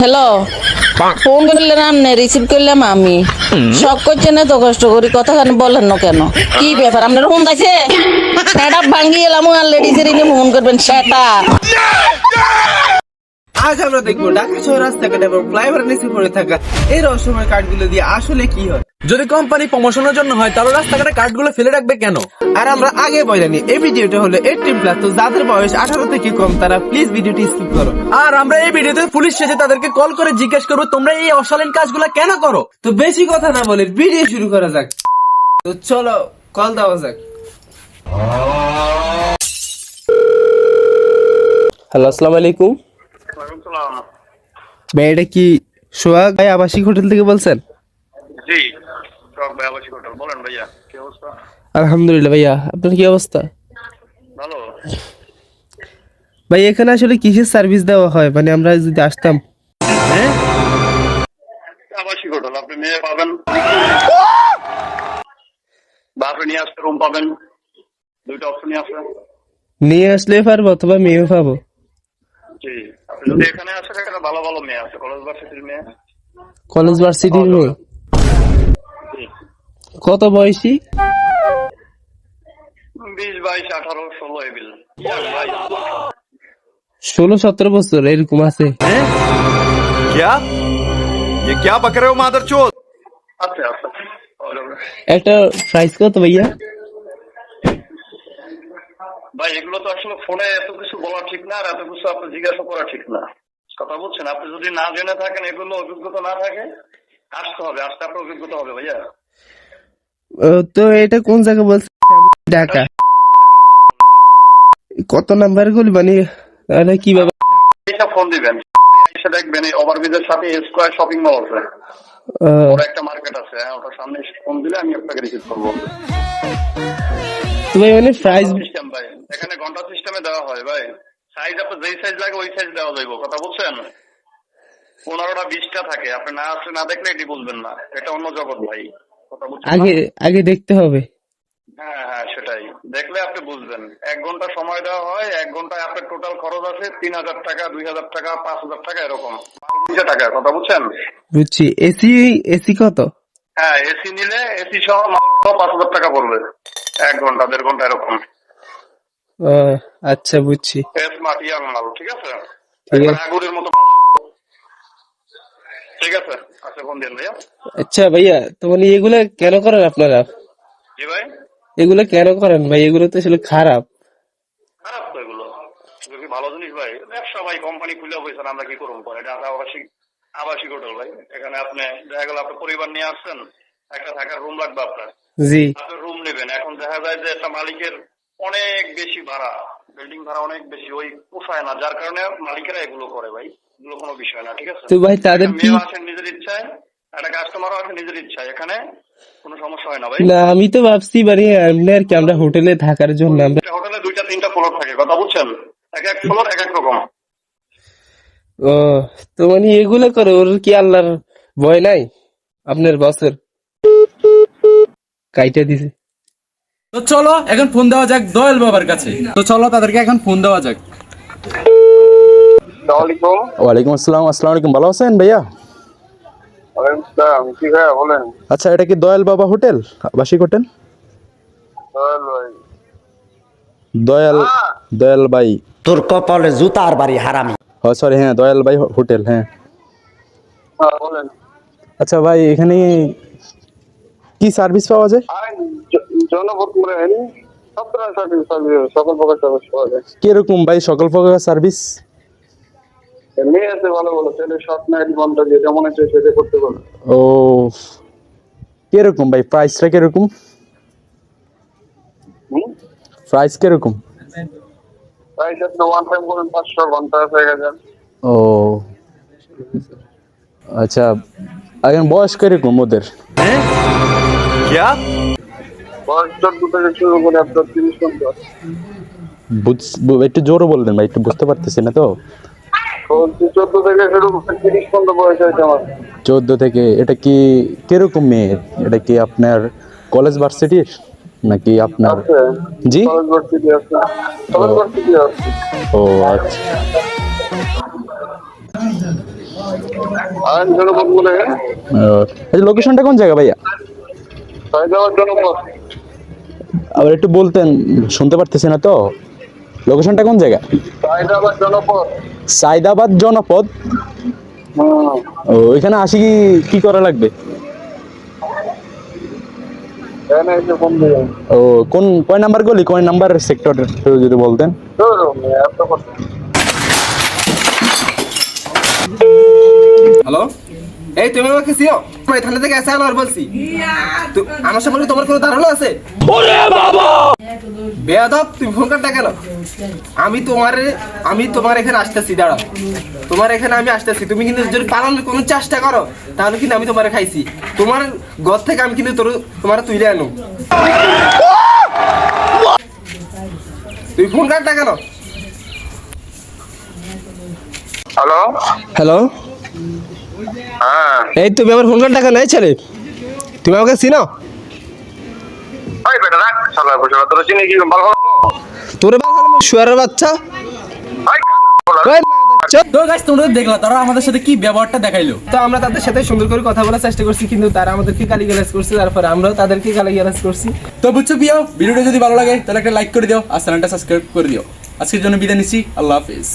Hello, phone করলেন আপনি, receive করলাম আমি। শখ করছেন এত কষ্ট করি, কথাখানি বলেন না কেন? কি ব্যাপার আপনার ফোন আছে? সেট আপ ভাঙ্গি এলাম আর লেডিসের ইনি ফোন করবেন সেট আপ। আজ আমরা দেখবো ঢাকা শহর রাস্তাঘাটে এবং ফ্লাইওভার নিচে পড়ে থাকা এই রহস্যময় কার্ডগুলো দিয়ে আসলে কি হয়। যদি কোম্পানি প্রমোশনের জন্য হয় তাহলে রাস্তাঘাটে কার্ডগুলো ফেলে রাখবে কেন? আর আমরা আগে বলেনি এই ভিডিওটা হলো 18+, তো যাদের বয়স 18 থেকে কম তারা প্লিজ ভিডিওটি স্কিপ করো। আর আমরা এই ভিডিওতে পুলিশ সেজে তাদেরকে কল করে জিজ্ঞেস করবো তোমরা এই অশালীন কাজগুলো কেন করো। তো বেশি কথা না বলে ভিডিও শুরু করা যাক। তো চলো কল দেওয়া যাক। হ্যালো, আসসালামু আলাইকুম। ভাই এটা কি সোহাগ ভাই আবাসিক হোটেল থেকে বলছেন? জি, টক ভাই আবাসিক হোটেল। বলেন ভাইয়া, কি অবস্থা? আলহামদুলিল্লাহ ভাইয়া, আপনার কি অবস্থা? ভালো। ভাই এখানে আসলে কিসের সার্ভিস দেওয়া হয়, মানে আমরা যদি আসতাম? আবাসিক হোটেল, আপনি মেয়ে পাবেন, বাপে নিয়ে আসতে রুম পাবেন, দুইটা অপশনই আছে। নিয়ে আসলে পারবো অথবা মেয়েও পাবো? জি, আপনি যদি এখানে আসেন, এখানে ভালো ভালো মেয়ে আছে, কলেজ ভার্সিটির মেয়ে। কলেজ ভার্সিটির মেয়ে? জি, কত বয়সী? 20, 22, 18, 16 এবিল। ইয়াং ভাই। 16-17 বছর এরকম আছে? क्या ये क्या बक रहे हो मादरचोद? আচ্ছা আচ্ছা, পাওয়া যাবে। একটা প্রাইস কত ভাইয়া? ভাই এগুলো তো আসলে ফোনে এত কিছু বলা ঠিক না, আর এত কিছু আপনি জিজ্ঞাসা করা ঠিক না। কথা বুঝছেন? আপনি যদি না জেনে থাকেন, এগুলো অভিজ্ঞতা না থাকে, আসতে হবে, আসতে আপনার অভিজ্ঞতা হবে ভাইয়া। তো এটা কোন জায়গা বলছেন? ঢাকা? কত নাম্বার গুলি, মানে তাহলে কিভাবে? এইসব ফোন দিবেন, এসে দেখবেন এই ওভারব্রিজের সাথে স্কয়ার শপিং মল আছে, ওর একটা মার্কেট আছে, হ্যাঁ, ওটার সামনে এসে ফোন দিলে আমি আপনাকে রিসিভ করবো। তো ভাই মানে প্রাইস? সিস্টেম ভাই, এখানে ঘন্টা সিস্টেমে দেওয়া হয় ভাই। সাইজ আপনার যেই সাইজ লাগে ওই সাইজ দেওয়া যাইব। কথা বুঝছেন? 15টা 20টা থাকে, আপনি না আসলে না দেখলে এটি বুঝবেন না, এটা অন্য জগৎ ভাই। কথা বুঝছেন? আগে আগে দেখতে হবে। হ্যাঁ হ্যাঁ, সেটাই, দেখলে আপনি বুঝবেন। 1 ঘন্টা সময় দেওয়া হয়, 1 ঘন্টায় আপনার টোটাল খরচ আছে 3000 টাকা, 2000 টাকা, 5000 টাকা, এরকম 1200 টাকা। কথা বুঝছেন? বুঝছি। এসি? এসি কত? হ্যাঁ, এসি নিলে এসি সহ মাত্র 5000 টাকা পড়বে। 1 ঘন্টা 1.5 ঘন্টা এরকম। ও আচ্ছা, বুঝছি। স্মার্ট ইয়াং মাল, ঠিক আছে? ঠিক আছে। আগুনের মতো মাল। ঠিক আছে, আচ্ছা ফোন দিন ভাইয়া। আচ্ছা ভাইয়া, তো মানে এগুলা কেন করেন আপনারা? জি ভাই, এগুলা কেন করেন ভাই? এগুলো তো আসলে খারাপ। খারাপ তো এগুলো? এগুলো কি ভালো জিনিস ভাই? ব্যবসা ভাই, কোম্পানি খুলে হয়েছেন, আমরা কি করবো পরে? এটা আবাসিক আবাসিক হোটেল ভাই। এখানে আপনি দেখা গেল আপনার পরিবার নিয়ে আসছেন, একটা থাকার রুম লাগবে আপনার, জি। আপনি রুম নেবেন। এখন দেখা যায় যে একটা মালিকের অনেক বেশি ভাড়া, বিল্ডিং ভাড়া অনেক বেশি, ওই পোষায় না, যার কারণে মালিকেরা এগুলো করে ভাই। এগুলো কোনো বিষয় না, ঠিক আছে? তো ভাই তাদের একটা কি? মেয়েও আসেন নিজের ইচ্ছায়, একটা কাস্টমারও আসে নিজের ইচ্ছায়, এখানে কোনো সমস্যা হয় না ভাই। না, আমি তো ভাবছি মানে এমনি আর কি, আমরা হোটেলে থাকার জন্য আমরা। হোটেলে 2টা 3টা ফ্লোর থাকে, কথা বুঝছেন? এক এক ফ্লোর এক এক রকম। ও, তো মানে এগুলা করে ওর কি আল্লাহর ভয় নাই? আপনার বসের কাইটা দিছে। তো চলো এখন ফোন দেওয়া যাক দয়াল বাবার কাছে। তো চলো তাদেরকে এখন ফোন দেওয়া যাক। আসসালামু ওয়ালাইকুম আসসালাম। আসসালামু আলাইকুম, ভালো আছেন ভাইয়া? আলাইকুম। কি ভাই বলেন? আচ্ছা, এটা কি দয়াল বাবা হোটেল, আবাসিক হোটেল? দয়াল দয়াল ভাই? তোর কপালে জুতার বাড়ি হারামি। ও সরি, হ্যাঁ দয়াল ভাই হোটেল, হ্যাঁ। বলেন। আচ্ছা ভাই, এখানে কি সার্ভিস পাওয়া যায়? জনবরপুরে সব ধরনের সার্ভিস, সকল প্রকার সার্ভিস পাওয়া যায়। কিরকম ভাই সকল প্রকার সার্ভিস? মেয়ে আছে ভালো ভালো, ছেলে শর্ট নাইট বন্ধ যে যেমন আছে সেটা করতে পারবে। ও, কিরকম ভাই প্রাইসটা কিরকম? প্রাইস কিরকম? প্রাইস আপনি ওয়ান টাইম করুন 500, ঘন্টা 1000। ও আচ্ছা, এখন বয়স কিরকম ওদের? क्या বয়স 14 থেকে শুরু করে আপনার 30 পর্যন্ত। একটু জোরে বলবেন ভাই, একটু বুঝতে পারতেছি না তো। 14 থেকে শুরু করে 30 পর্যন্ত বয়স হয়েছে আমার। 14 থেকে। এটা কি কিরকম মেয়ে? এটা কি আপনার কলেজ ভার্সিটির নাকি আপনার? আছে, জি, কলেজ ভার্সিটি আছে, কলেজ ভার্সিটি আছে। ও আচ্ছা। জনপদ বলে লোকেশনটা কোন জায়গা ভাইয়া? সাইদাবাদ জনপদ। আবার একটু বলতেন, শুনতে পারতেছি না তো। লোকেশনটা কোন জায়গা? সাইদাবাদ জনপদ। সাইদাবাদ জনপদ। ও, এখানে আসি কি করা লাগবে? এখানে এসে ফোন দিবেন। ও, কয় নাম্বার গলি, কয় নাম্বার সেক্টর যদি বলতেন। হ্যালো, এই তুমি আমাকে চিনো? আমি এখানে থেকে এসে আর বলছি আমার সামনে তোমার কোনো ধারণা আছে? বেয়াদব, তুমি ফোন কাটটা কেন? আমি তোমার এখানে আসতেছি, দাঁড়াও। তোমার এখানে আমি আসতেছি, তুমি কিন্তু যদি পালানোর কোনো চেষ্টা করো তাহলে কিন্তু আমি তোমার খাইছি। তোমার ঘর থেকে আমি কিন্তু তোমার তুলে আনো। তুমি ফোন কাটটা কেন? হ্যালো, হ্যালো, হ্যাঁ, এই তুমি আমার ফোন কাটটা কেন? এই ছেলে, তুমি আমাকে চিনো? ওই বেটা রাখ, শালা বসে তোর চিনি কি ভালো ভালো। তোরে বাল শুয়ারের বাচ্চা। কই মা বাচ্চা? তো গাইস, তোমরা তো দেখলা তারা আমাদের সাথে কি ব্যবহারটা দেখাইলো। তো আমরা তাদের সাথে সুন্দর করে কথা বলার চেষ্টা করছি, কিন্তু তারা আমাদেরকে গালিগালাজ করছে, তারপরে আমরাও তাদেরকে গালিগালাজ করছি। তো বুঝছো প্রিয়, ভিডিওটা যদি ভালো লাগে তাহলে একটা লাইক করে দিও আর চ্যানেলটা সাবস্ক্রাইব করে দিও। আজকের জন্য বিদায় নিচ্ছি, আল্লাহ হাফেজ।